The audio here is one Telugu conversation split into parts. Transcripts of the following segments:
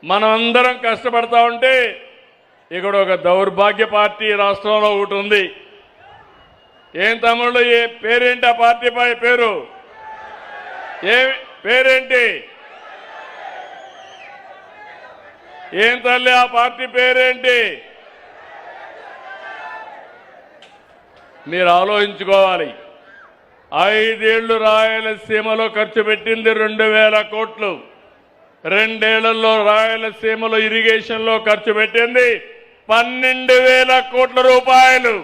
మనం అందరం కష్టపడతా ఉంటే ఇక్కడ ఒక దౌర్భాగ్య పార్టీ రాష్ట్రంలో ఒకటి ఉంది. ఏం తమ్ముళ్ళు, ఏ పేరేంటి ఆ పార్టీ పేరు? ఏ పేరేంటి? ఏం తల్లి ఆ పార్టీ పేరేంటి? మీరు ఆలోచించుకోవాలి. 5 ఏళ్లు రాయలసీమలో ఖర్చు పెట్టింది 2000 కోట్లు. 2 ఏళ్లలో రాయలసీమలో ఇరిగేషన్లో ఖర్చు పెట్టింది 12,000 కోట్ల రూపాయలు.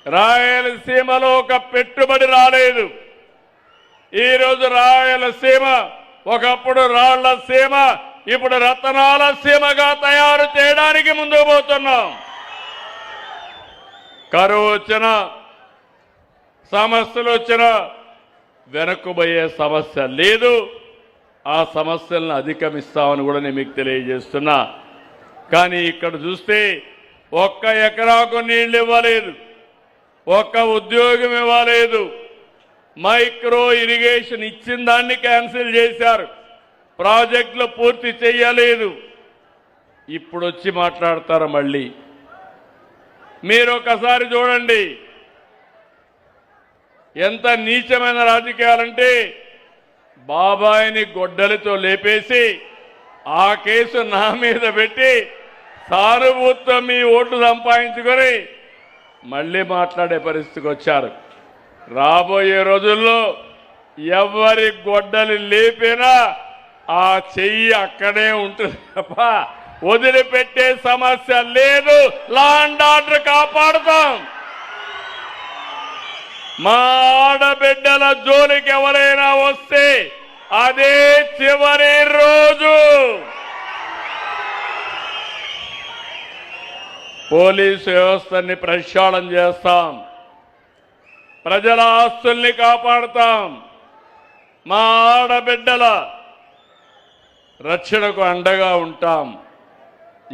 రాయలసీమలో ఒక పెట్టుబడి రాలేదు. ఈరోజు రాయలసీమ ఒకప్పుడు రాళ్ల సీమ, ఇప్పుడు రతనాల సీమగా తయారు చేయడానికి ముందుకు పోతున్నాం. కరువు వచ్చిన, సమస్యలు వచ్చిన వెనక్కుపోయే సమస్య లేదు. ఆ సమస్యలను అధిగమిస్తామని కూడా నేను మీకు తెలియజేస్తున్నా. కానీ ఇక్కడ చూస్తే 1 ఎకరాకు నీళ్లు ఇవ్వలేదు, 1 ఉద్యోగం ఇవ్వలేదు, మైక్రో ఇరిగేషన్ ఇచ్చిన దాన్ని క్యాన్సిల్ చేశారు, ప్రాజెక్టులు పూర్తి చేయలేదు. ఇప్పుడు వచ్చి మాట్లాడతారు మళ్ళీ. మీరు ఒకసారి చూడండి ఎంత నీచమైన రాజకీయాలంటే, బాబాయిని గొడ్డలితో లేపేసి ఆ కేసు నా మీద పెట్టి సానుభూతితో మీ ఓట్లు సంపాదించుకొని మళ్ళీ మాట్లాడే పరిస్థితికి వచ్చారు. రాబోయే రోజుల్లో ఎవరి గొడ్డలి లేపినా ఆ చెయ్యి అక్కడే ఉంటుంది తప్ప వదిలిపెట్టే సమస్య లేదు. లా అండ్ ఆర్డర్ కాపాడుతాం. మా ఆడబిడ్డల జోలికి ఎవరైనా వస్తే అదే చివరి రోజు. పోలీసు వ్యవస్థని ప్రక్షాళన చేస్తాం, ప్రజల ఆస్తుల్ని కాపాడుతాం, మా ఆడబిడ్డల రక్షణకు అండగా ఉంటాం.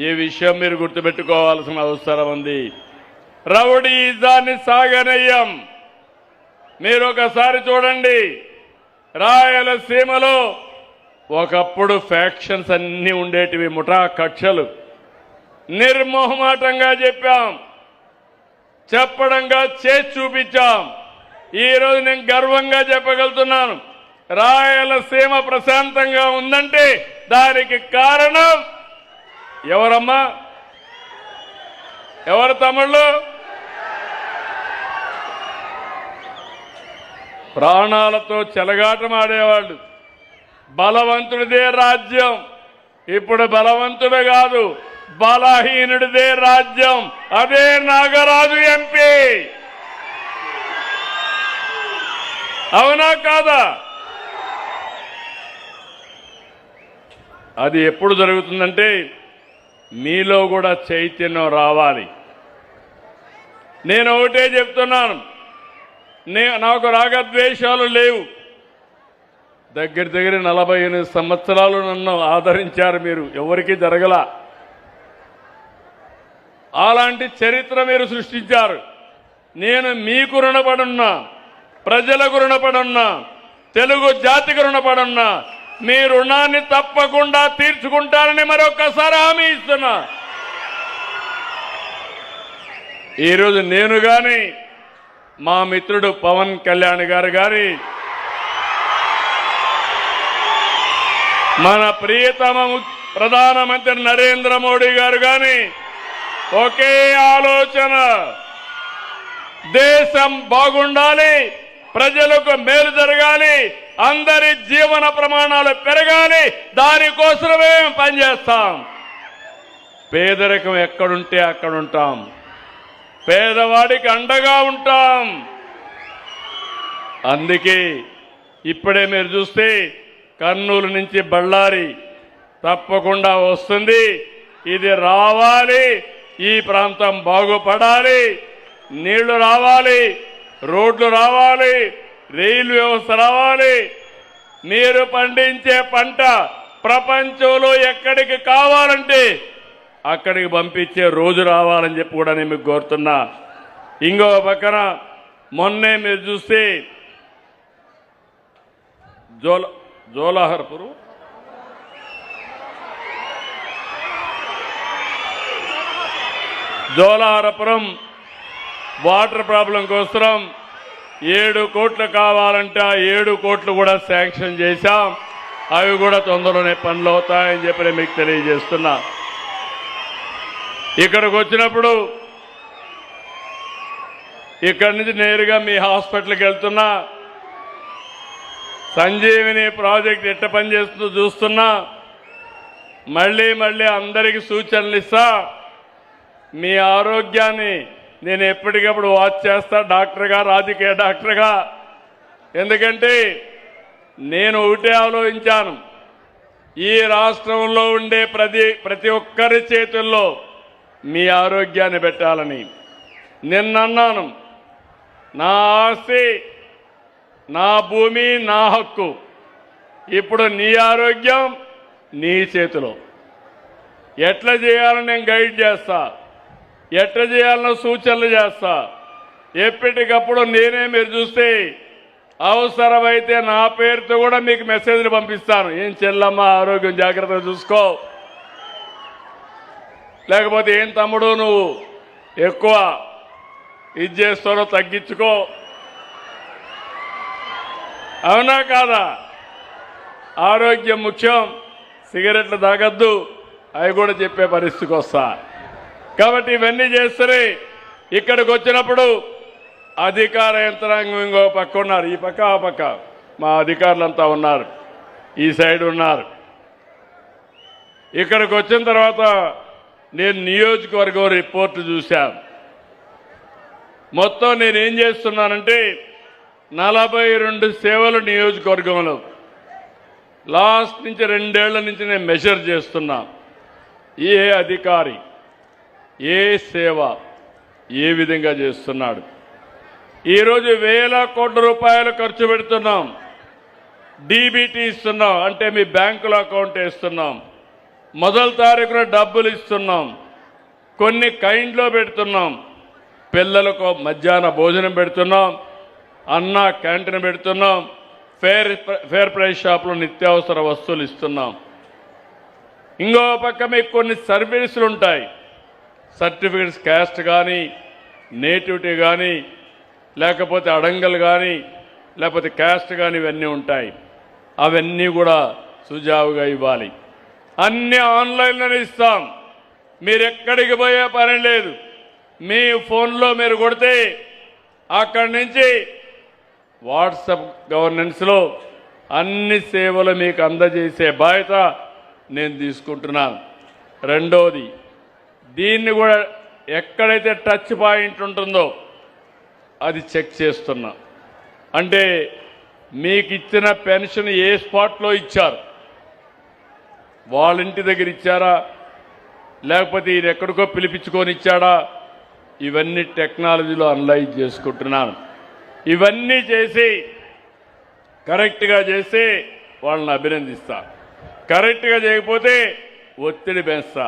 ఈ విషయం మీరు గుర్తుపెట్టుకోవాల్సిన అవసరం ఉంది. రౌడీజాన్ని సాగనయ్యం. మీరు ఒకసారి చూడండి, రాయలసీమలో ఒకప్పుడు ఫ్యాక్షన్స్ అన్నీ ఉండేటివి, ముఠా కక్షలు. నిర్మోహమాటంగా చెప్పడంగా చేసి చూపించాం. ఈరోజు నేను గర్వంగా చెప్పగలుగుతున్నాను, రాయలసీమ ప్రశాంతంగా ఉందంటే దానికి కారణం ఎవరమ్మా? ఎవరు తమ్ముళ్ళు? ప్రాణాలతో చెలగాటమాడేవాళ్ళు. బలవంతుడిదే రాజ్యం. ఇప్పుడు బలవంతుడు కాదు, బలహీనుడిదే రాజ్యం. అదే నాగరాజు ఎంపీ. అవునా కాదా? అది ఎప్పుడు జరుగుతుందంటే మీలో కూడా చైతన్యం రావాలి. నేను ఒకటే చెప్తున్నాను, నాకు రాగద్వేషాలు లేవు. దగ్గర 48 సంవత్సరాలు నన్ను ఆదరించారు మీరు, ఎవరికీ జరగల. అలాంటి చరిత్ర మీరు సృష్టించారు. నేను మీకు రుణపడున్నా, ప్రజలకు రుణపడున్నా, తెలుగు జాతికి రుణపడున్నా. మీ రుణాన్ని తప్పకుండా తీర్చుకుంటానని మరొకసారి హామీ ఇస్తున్నా. ఈరోజు నేను కానీ, మా మిత్రుడు పవన్ కళ్యాణ్ గారు కానీ, మన ప్రియతమ ప్రధానమంత్రి నరేంద్ర మోడీ గారు కానీ ఒకే ఆలోచన, దేశం బాగుండాలి, ప్రజలకు మేలు జరగాలి, అందరి జీవన ప్రమాణాలు పెరగాలి. దానికోసమే పనిచేస్తాం. పేదరికం ఎక్కడుంటే అక్కడ ఉంటాం, పేదవాడికి అండగా ఉంటాం. అందుకే ఇప్పుడే మీరు చూస్తే కర్నూలు నుంచి బళ్ళారి తప్పకుండా వస్తుంది. ఇది రావాలి, ఈ ప్రాంతం బాగుపడాలి, నీళ్లు రావాలి, రోడ్లు రావాలి, రైలు వ్యవస్థ రావాలి. మీరు పండించే పంట ప్రపంచంలో ఎక్కడికి కావాలంటే అక్కడికి పంపించే రోజు రావాలని చెప్పి కూడా నేను మీకు కోరుతున్నా. ఇంకో పక్కన మొన్నే మీరు చూస్తే జోలాహర్పురు జోలాహరపురం వాటర్ ప్రాబ్లం కోసం 7 కోట్లు కావాలంటే ఆ 7 కోట్లు కూడా శాంక్షన్ చేశాం. అవి కూడా తొందరలోనే పనులు అవుతాయని చెప్పి నేను మీకు తెలియజేస్తున్నా. ఇక్కడికి వచ్చినప్పుడు ఇక్కడి నుంచి నేరుగా మీ హాస్పిటల్కి వెళ్తున్నా. సంజీవిని ప్రాజెక్ట్ ఎట్ట పనిచేస్తుందో చూస్తున్నా. మళ్ళీ మళ్ళీ అందరికీ సూచనలు ఇస్తా. మీ ఆరోగ్యాన్ని నేను ఎప్పటికప్పుడు వాచ్ చేస్తా డాక్టర్గా, రాజకీయ డాక్టర్గా. ఎందుకంటే నేను ఒకటే ఆలోచించాను, ఈ రాష్ట్రంలో ఉండే ప్రతి ఒక్కరి చేతుల్లో మీ ఆరోగ్యాన్ని పెట్టాలని. నిన్నన్నాను, నా ఆస్తి, నా భూమి, నా హక్కు. ఇప్పుడు నీ ఆరోగ్యం నీ చేతిలో. ఎట్లా చేయాలని నేను గైడ్ చేస్తా, ఎట్లా చేయాలన్న సూచనలు చేస్తా. ఎప్పటికప్పుడు నేనే, మీరు చూస్తే అవసరమైతే నా పేరుతో కూడా మీకు మెసేజ్లు పంపిస్తాను. ఏం చెల్లమ్మ ఆరోగ్యం జాగ్రత్తగా చూసుకో, లేకపోతే ఏం తమ్ముడు నువ్వు ఎక్కువ ఇది చేస్తారో తగ్గించుకో. అవునా కాదా? ఆరోగ్యం ముఖ్యం. సిగరెట్లు తాగద్దు, అవి కూడా చెప్పే పరిస్థితికి వస్తా. కాబట్టి ఇవన్నీ చేస్తే ఇక్కడికి వచ్చినప్పుడు అధికార యంత్రాంగం ఇంకో పక్క ఉన్నారు, ఈ పక్క ఆ పక్క మా అధికారులంతా ఉన్నారు, ఈ సైడ్ ఉన్నారు. ఇక్కడికి వచ్చిన తర్వాత నేను నియోజకవర్గం రిపోర్టు చూశాను. మొత్తం నేనేం చేస్తున్నానంటే 42 సేవలు నియోజకవర్గంలో లాస్ట్ నుంచి 2 ఏళ్ల నుంచి నేను మెజర్ చేస్తున్నా. ఏ అధికారి ఏ సేవ ఏ విధంగా చేస్తున్నాడు. ఈరోజు వేల కోట్ల రూపాయలు ఖర్చు పెడుతున్నాం. డీబీటీ ఇస్తున్నాం, అంటే మీ బ్యాంకులో అకౌంట్ ఇస్తున్నాం. మొదటి తారీఖున డబ్బులు ఇస్తున్నాం. కొన్ని కైండ్లో పెడుతున్నాం. పిల్లలకు మధ్యాహ్న భోజనం పెడుతున్నాం, అన్న క్యాంటీన్ పెడుతున్నాం, ఫేర్ ప్రైస్ షాప్లో నిత్యావసర వస్తువులు ఇస్తున్నాం. ఇంకో పక్క మీకు కొన్ని సర్వీసులు ఉంటాయి, సర్టిఫికెట్స్ క్యాస్ట్ కానీ, నేటివిటీ కానీ, లేకపోతే అడంగల్ కానీ, లేకపోతే క్యాస్ట్ కానీ, ఇవన్నీ ఉంటాయి. అవన్నీ కూడా సుజావుగా ఇవ్వాలి. అన్నీ ఆన్లైన్లోనే ఇస్తాం. మీరు ఎక్కడికి పోయే పని లేదు. మీ ఫోన్లో మీరు కొడితే అక్కడి నుంచి వాట్సాప్ గవర్నెన్స్లో అన్ని సేవలు మీకు అందజేసే బాధ్యత నేను తీసుకుంటున్నాను. రెండోది, దీన్ని కూడా ఎక్కడైతే టచ్ పాయింట్ ఉంటుందో అది చెక్ చేస్తున్నా. అంటే మీకు ఇచ్చిన పెన్షన్ ఏ స్పాట్లో ఇచ్చారు, వాళ్ళ ఇంటి దగ్గర ఇచ్చారా, లేకపోతే ఈయన ఎక్కడికో పిలిపించుకొని ఇచ్చాడా, ఇవన్నీ టెక్నాలజీలో అనలైజ్ చేసుకుంటున్నాను. ఇవన్నీ చేసి కరెక్ట్గా చేస్తే వాళ్ళని అభినందిస్తా. కరెక్ట్గా చేయకపోతే ఒత్తిడి పెంచుతా.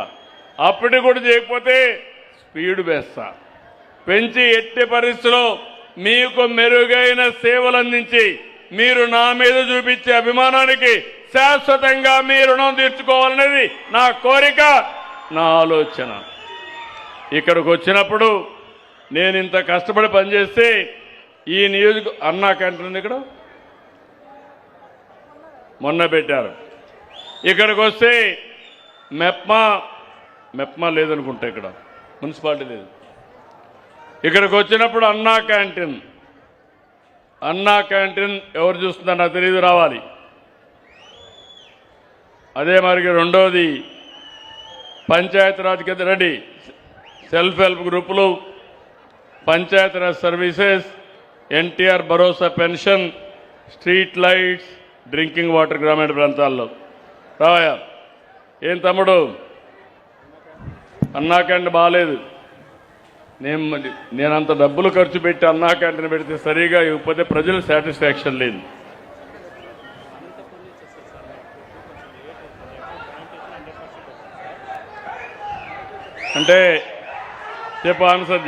అప్పటి కూడా చేయకపోతే స్పీడ్ పెంచుతా. పెంచి ఎట్టి పరిస్థితుల్లో మీకు మెరుగైన సేవలు అందించి మీరు నా మీద చూపించే అభిమానానికి శాశ్వతంగా మీ రుణం తీర్చుకోవాలనేది నా కోరిక, నా ఆలోచన. ఇక్కడికి వచ్చినప్పుడు నేను ఇంత కష్టపడి పనిచేస్తే ఈ అన్నా క్యాంటీన్ ఇక్కడ మొన్న పెట్టారు. ఇక్కడికి వస్తే మెప్మా లేదనుకుంటా, ఇక్కడ మున్సిపాలిటీ లేదు. ఇక్కడికి వచ్చినప్పుడు అన్నా క్యాంటీన్ ఎవరు చూస్తున్నారు నాకు తెలియదు, రావాలి. అదే మరి రెండోది పంచాయతీరాజ్ కింద రెడీ సెల్ఫ్ హెల్ప్ గ్రూపులు, పంచాయతీరాజ్ సర్వీసెస్, ఎన్టీఆర్ భరోసా pension, street lights, drinking water గ్రామీణ ప్రాంతాల్లో రావయా. ఏం తమ్ముడు అన్నా క్యాంటీన్ బాగాలేదు, నేనంత డబ్బులు ఖర్చు పెట్టి అన్నా క్యాంటీన్ పెడితే సరిగా ఇవ్వకపోతే ప్రజలు సాటిస్ఫాక్షన్ లేదు. అంటే చెప్పు ఆన్సర్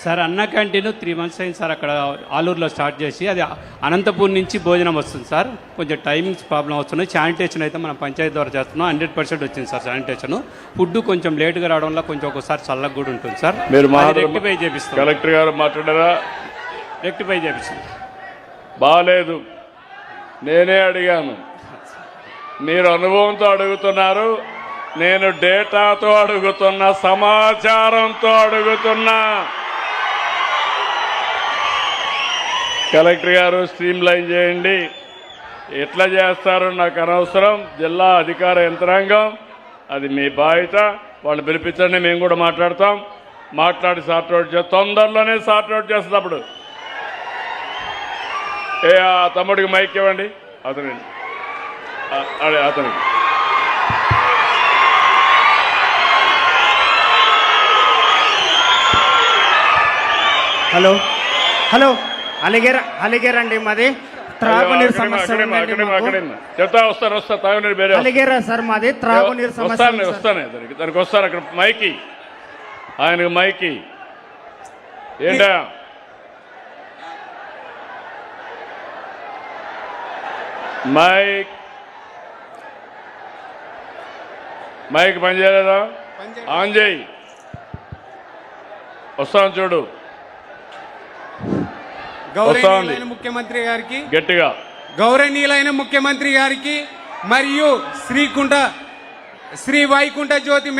సార్ అన్న క్యాంటీన్ 3 months అయింది సార్, అక్కడ ఆలూరులో స్టార్ట్ చేసి, అది అనంతపూర్ నుంచి భోజనం వస్తుంది సార్. కొంచెం టైమింగ్స్ ప్రాబ్లం వస్తున్నాయి. శానిటేషన్ అయితే మనం పంచాయతీ ద్వారా చేస్తున్నాం, 100% వచ్చింది సార్ శానిటేషన్. ఫుడ్ కొంచెం లేట్గా రావడం వల్ల కొంచెం ఒకసారి చల్లగా కూడా ఉంటుంది సార్. మీరు రెక్టిఫై చేపిస్తాం. కలెక్టర్ గారు మాట్లాడారా? రెక్టిఫై చేపిస్తాం. బాలేదు, నేనే అడిగాను. మీరు అనుభవంతో అడుగుతున్నారు, నేను డేటాతో అడుగుతున్నా, సమాచారంతో అడుగుతున్నా. కలెక్టర్ గారు స్ట్రీమ్ లైన్ చేయండి. ఎట్లా చేస్తారో నాకు అనవసరం. జిల్లా అధికార యంత్రాంగం అది మీ బాధ్యత. వాళ్ళు పిలిపించండి, మేము కూడా మాట్లాడతాం. మాట్లాడి సార్ట్అవుట్ తొందరలోనే సార్ట్అవుట్ చేస్తున్నప్పుడు. ఆ తమ్ముడికి మైక్ ఇవ్వండి. అతనికి హలో హలో అలిగేరా అండి, మాది త్రాగునీరు సమస్య చెప్తా. వస్తా తాగునీరు వేరే అలిగేరా సార్, మాది త్రాగునీరు సమస్య. వస్తాను దానికి వస్తాను. అక్కడ మైకి, ఆయనకు మైకి ఏంటా? మైక్ పనిచేయలేదా? ఆన్ చేయి. వస్తాను చూడు. గౌరవనీయులైన ముఖ్యమంత్రి గారికి, గట్టిగా గౌరవనీయులైన ముఖ్యమంత్రి గారికి మరియు శ్రీ వైకుంఠ జ్యోతి